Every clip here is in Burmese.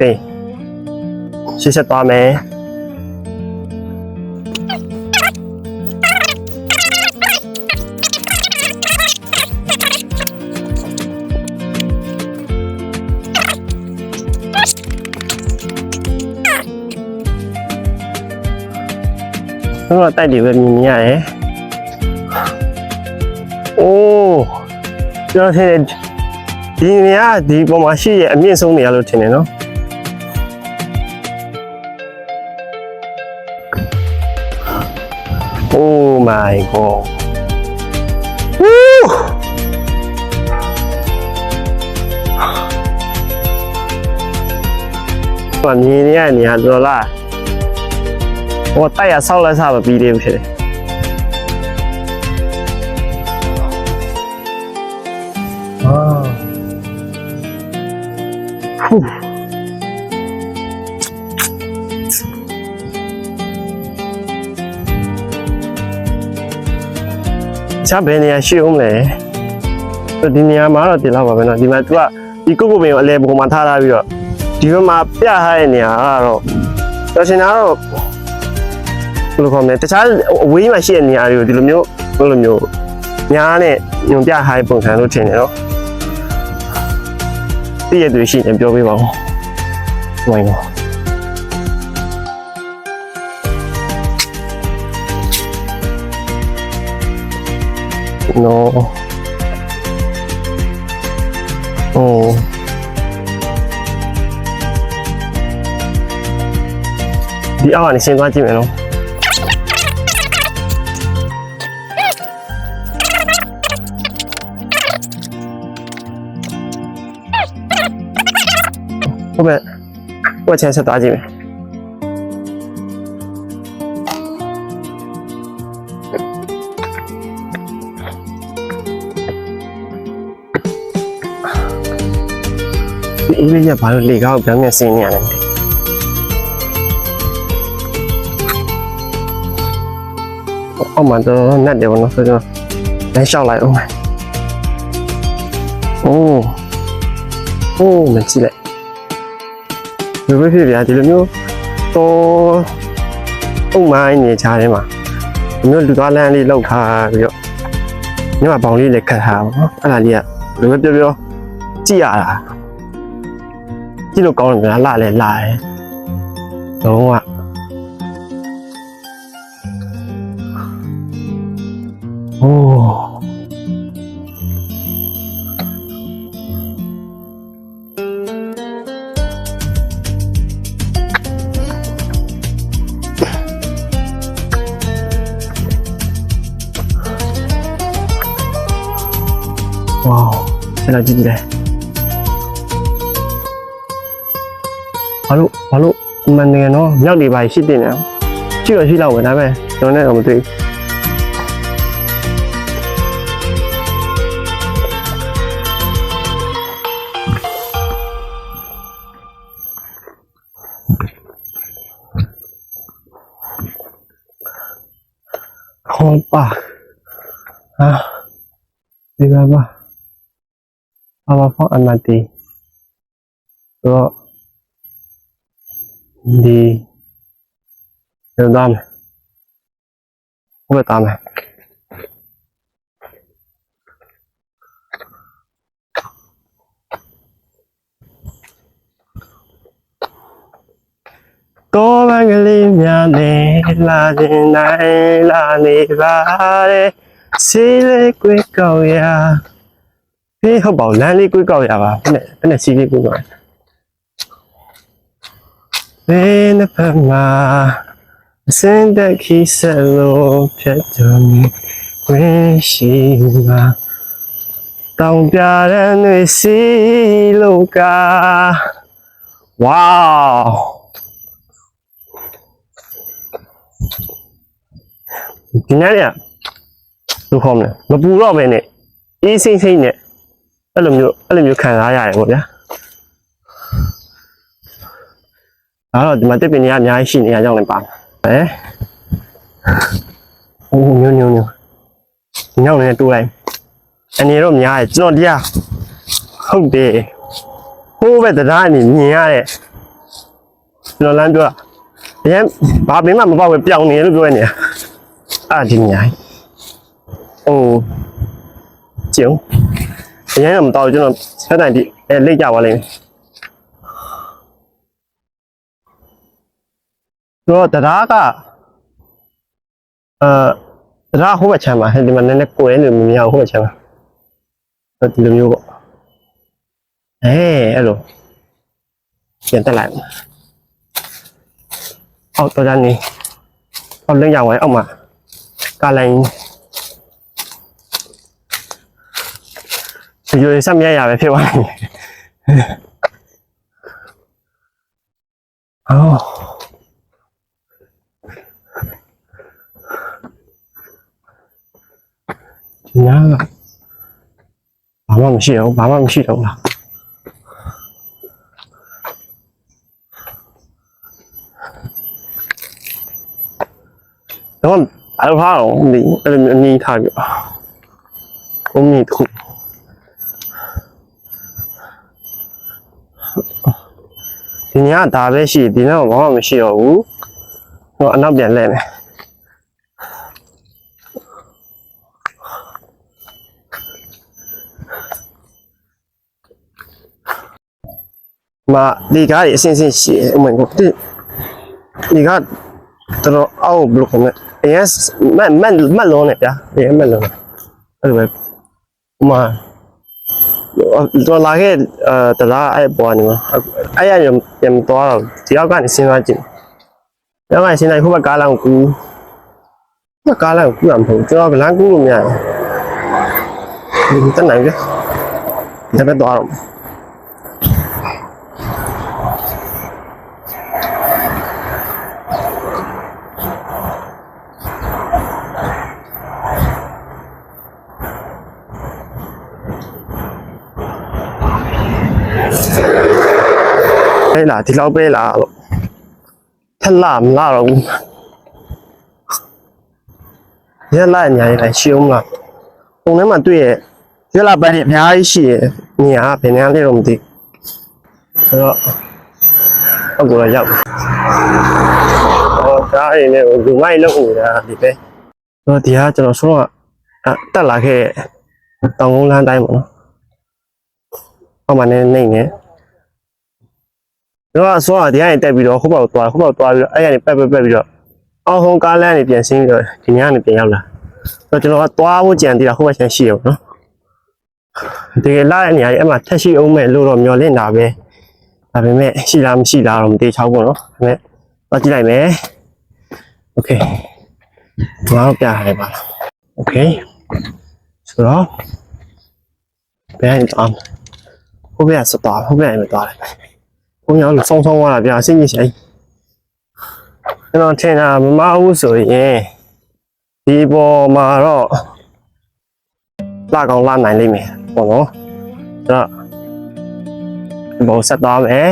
သိရှေ့ဆက်သွားမယ်တော့တိုက်တွေပဲမြင်နေရတယ်။အိုးကျွန်တော်ထင်တယ်ဒီနေရာဒီပေါ်မှာရှိရဲ့အမြင့်ဆုံးနေရာလို့ထင်တယ်နော်။ Oh my god. ဝူးဘာမြင်နေရနေရတော့လားဟိုတိုက်ရဆောက်လက်စားမပြီးသေးဘူးဖြစ်တယ်ဟူးချဘယ်နေရာရှိအောင်လဲဒီနေရာမှာတော့တင်လောက်ပါပဲเนาะဒီမှာ तू ကဒီကုတ်ကုတ်ပင်ကိုအလဲပုံမှာထားပြီးတော့ဒီဘက်မှာပြထားတဲ့နေရာကတော့တော်ရှင်တော့ဘယ်လိုခေါ်မလဲတခြားအဝေးမှာရှိတဲ့နေရာတွေကိုဒီလိုမျိုးညားနဲ့ညွန်ပြထားတဲ့ပုံစံလို့ထင်တယ်နော်တည့်ရသူရှိရင်ပြောပေးပါဦးဝိုင်းတော့နော်โอ้ဒီအောက်ကနေဆင်းသွားကြည့်မယ်နော်ဟုတ်ပဲဟိုချမ်းဆက်သွားကြည့်မယ်ဒီအေးလေးကဘာလို့လေကောက်ပြောင်းနေဆင်းနေရလဲအော်မတော်နတ်တယ်ဘောနော်ဆိုတော့လမ်းလျှောက်လိုက်အောင်အိုးမကြည့်လိုက်ဘယ်ဖြစ်ဗျာဒီလိုမျိုးတော့အုံမိုင်းနေချားထဲမှာဒီမျိုးလူသွားလမ်းလေးလောက်ထားပြီးတော့ညမှာဘောင်လေးလည်းခတ်ထားပါနော်အဲ့ဒါလေးကဘယ်လိုပြောကြည့်ရတာကြည့်လို့ကောင်းတယ်ဗျာလှလဲလှတယ်လုံးဝโอ้ว้าวใช่แล้วจริงๆเลยဘာလို့မှန်နေနော်မြောက်တွေပါရှိတင်နေအောင်ကြည့်ရရှိလောက်ပဲဒါပဲကျွန်တော်နဲ့တော့မတွေ့好吧，啊，这个吧，爸爸放安那地，说，你有打没？我打没？多半个里面你拉进来拉你拉的，谁来归高呀？嘿，好饱，哪里归高呀吧？不能谁来归高呀？为那斑马，现在起色路偏着你归西嘛，当别人为西路噶，哇！ဒီနေ့ကလူခေါ်မလဲမပူတော့ပဲနဲ့အေးစိမ့်စိမ့်နဲ့အဲ့လိုမျိုးခံစားရတယ်ပေါ့ဗျာအဲ့တော့ဒီမှာတက်ပင်တွေကအများကြီးရှိနေရကြောင်းလည်းပါမယ်ဟိုညိုညောင်းနေတူလိုက်အနေတော့များတယ်ကျွန်တော်တရားဟုတ်တယ်ဟိုးပဲတရားအနေမြင်ရတဲ့ ကျွန်တော်လမ်းပြောတာအရင်ဘာပင်မှမပေါ့ပဲပြောင်းနေလို့ပြောနေအဲ့ဒီညာဟိုကျုံအရင်ကမတော်ကျွန်တော်ဆက်တိုင်းဒီလိတ်ကြပါလိမ့်မယ်တော့တရားကတရားဟိုဘက်ချမ်းပါဒီမှာနည်းနည်းကိုယ်လို့မမြင်အောင်ဟိုဘက်ချမ်းပါဒီလိုမျိုးပေါ့အဲ့လိုပြန်တက်လိုက်အောက်တော့ကြနေအောက်လင်းရောက်ဝင်အောက်မှာကားလိုင်းဒီလိုဆက်မြရပဲဖြစ်သွားတယ်အော်ဒီနားဘာမှမရှိတော့လားတော့အဲ့လိုထားတော့ဒီအဲ့လိုအနီးထားပြအုံးကြီးတစ်ခုဒီညဒါပဲရှိဒီနောက်ဘာမှမရှိတော့ဘူးဟိုအနောက်ပြန်လဲမယ်มาဒီကားကြီးအစင်းစင်းရှိအမေကိုဒီကားတော့အောက်ဘလို့ခေါ်မလဲမက်လုံးနဲ့ဗျာမက်လုံးအဲ့လိုပဲမှာတော့လာခဲ့တလားအဲ့ပေါ်နေမှာအဲ့ရပြန်သွားတော့ဒီအောက်ကနေစဉ်းစားကြည့်ဒီအောက်ကနေစဉ်းစားခုဘကားလမ်းကူကားလမ်းကူရမဟုတ်ကျွန်တော်ကလမ်းကူလို့မရဘူးဒီတက်နိုင်ပြီဒါပဲတော့အဲ့လာဒီလောက်ပဲလာလို့ထက်လာမလာတော့ဘူးရက်လာညာရရှုံးလားပုံထဲမှာတွေ့ရရက်လာပန်းနေအများကြီးရှိရညာဘယ်နေရာလဲတော့မသိဆိုတော့အခုတော့ရောက်ဟောဒါအိမ်နဲ့ဒီမိုက်လောက်နေတာဒီပဲဆိုတော့ဒီကကျွန်တော်ဆုံးကတက်လာခဲ့တောင်ကုန်းလမ်းတိုင်းပေါ့နော်ဟောမှနေနေနေတော့ဆိုတော့ဒီကနေတက်ပြီးတော့ခုဘောက်သွားပြီးတော့အဲ့ကနေပက်ပြီးတော့အောက်ဟုံးကားလမ်းနေပြန်ဆင်းပြီးတော့ဒီညကနေပြန်ရောက်လာဆိုတော့ကျွန်တော်ကသွားဖို့ကြံသေးတာခုဘက်ချမ်းရှိရပါတော့တကယ်လာတဲ့နေရာကြီးအဲ့မှာထက်ရှိအောင်မဲ့လို့တော့မျောလင့်တာပဲဒါပေမဲ့ရှိလားမရှိလားတော့မသိချောက်ဘူးနော်ဒါပေမဲ့သွားကြည့်လိုက်မယ်โอเคငါတို့ပြရတယ်ပါလားโอเคဆိုတော့ဘယ်အောင်ဟိုဘက်စတော့ဟိုဘက်မသွားလိုက်ဘုံရောက်လို့ဆောင်းသွားတာဗျာစိတ်ညစ်ဆိုင်ကျွန်တော်ထင်တာမမဟုတ်ဆိုရင်ဒီပေါ်မှာတော့လာကောင်းလာနိုင်လိမ့်မယ်ပေါ့နော်ဆိုတော့ဒီပေါ်ဆက်သွားမယ်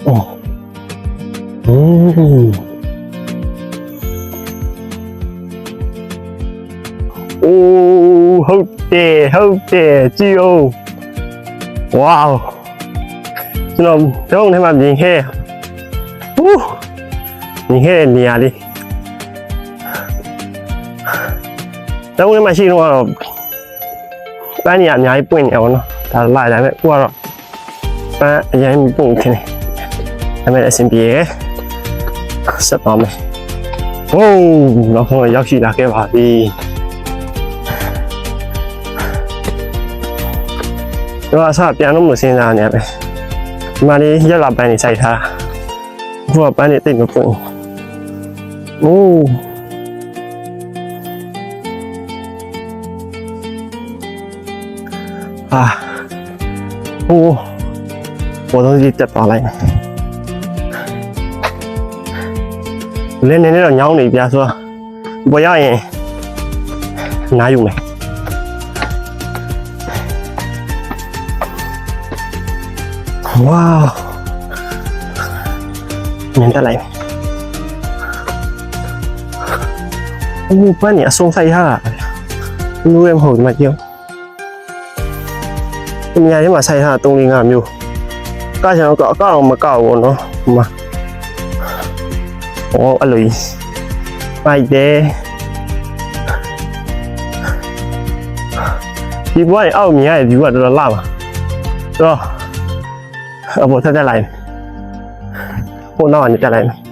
အိုးဟုတ်တယ်ကြည့်အောင်ဝေါကျွန်တော်တော့ထဲမှာမြင်ခဲ့မြင်ခဲ့နေရာလေးတော့ထဲမှာရှိတော့ပန်းနေရာအများကြီးပွင့်နေအောင်နော်ဒါလိုက်ဒါပေမဲ့အခုကတော့ပန်းအရင်ပွင့်ခင်းနေဒါပေမဲ့အဆင်ပြေဆက်ပါမယ်ဟိုးနောက်ဆုံးရောက်ရှိလာခဲ့ပါပြီတော့အစားပြန်လို့မစင်းစားနေပဲဒီမှာလေးရက်လာပန်းနေစိုက်ထားအခုကပန်းနေတိတ်မပွင့်โอ้โอ้我都是တက်သွားလိုက်လင်းနေတော့ညောင်းနေပြဆိုတော့ရရင်နားယူမယ်ဝေါမြင်တက်လိုက်โอ้ပန်းနေအဆုံးဆိုင်ရတာလူရဲမဟုတ်ဒီမှာကြည့် ဒီနေရာထဲမှာဆိုင်ထား3 4 5မျိုးကချင်တော့အကောက်မကောက်ဘူးနော်ဒီမှာဟောအဲ့လိုကြီးပိုက်တယ်ဒီဘွားအောက်မြင်ရတဲ့ view ကတော်တော်လှပါတော့အပေါ်တက်လိုက်ဟိုနောက်ကနေတက်လိုက်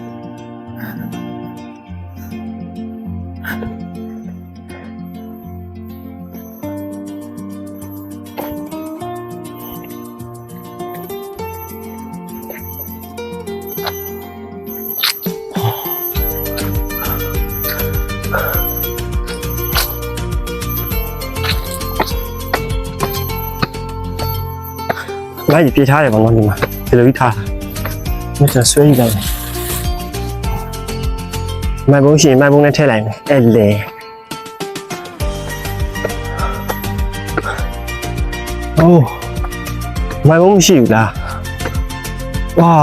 လိုက်ပြေးထားတယ်ပေါ့နော်ဒီမှာဒီလိုကြီးထားမကျဆွဲကြည့်လိုက်မိုင်ဘုံရှိရင်မိုင်ဘုံနဲ့ထည့်လိုက်မယ်အဲ့လေအိုးမိုင်ဘုံမရှိဘူးလားဝေါ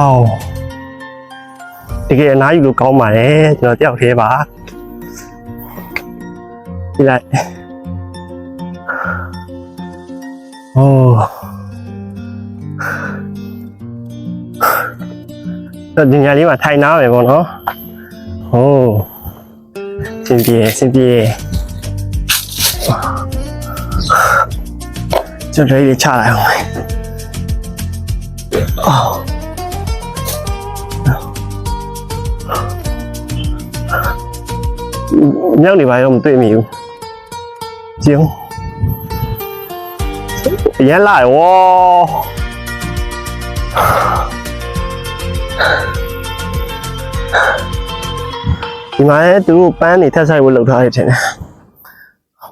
တကယ်အနားယူလို့ကောင်းပါတယ်ကျွန်တော်တယောက်သေးပါဒီလိုက်အိုးဒီညလေးမှာထိုင်နာမယ်ပေါ့နော်ဟိုးစင်ပြေကျွန်တော်လေးချလိုက်အောင်အော်မြောက်နေပါရောမတွေ့မိဘူးကျုံရမ်းလာဝေါဒီမှာလည်းသူတို့ပန်းနေထက်ဆိုင်ဖို့လုပ်ထားရတယ်ထင်တယ်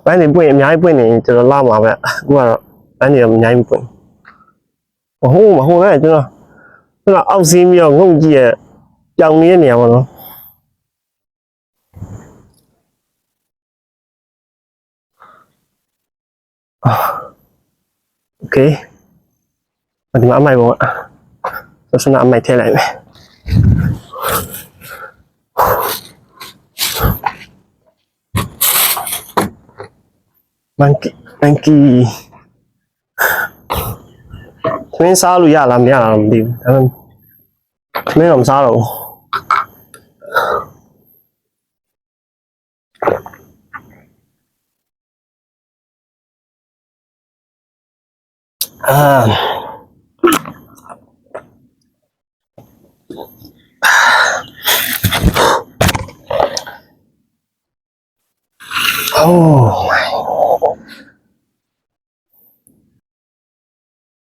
ပန်းနေပွင့်အများကြီးပွင့်နေကျွန်တော်လာမှာပဲအခုကတော့ပန်းနေတော့အများကြီးပွင့်မဟုတ်လည်းကျွန်တော်အောက်ဆင်းပြီးတော့ငုံကြည့်ရပြောင်နေတဲ့နေရာပေါ့နော်โอเคဒီမှာအမိုက်ပေါ့ဆိုစနာအမိုက်ထည့်လိုက်မယ်monkey မင်းစားလို့ရလားမရလားမသိဘူးဒါပေမဲ့မင်းတော့မစားတော့ဘူးအိုး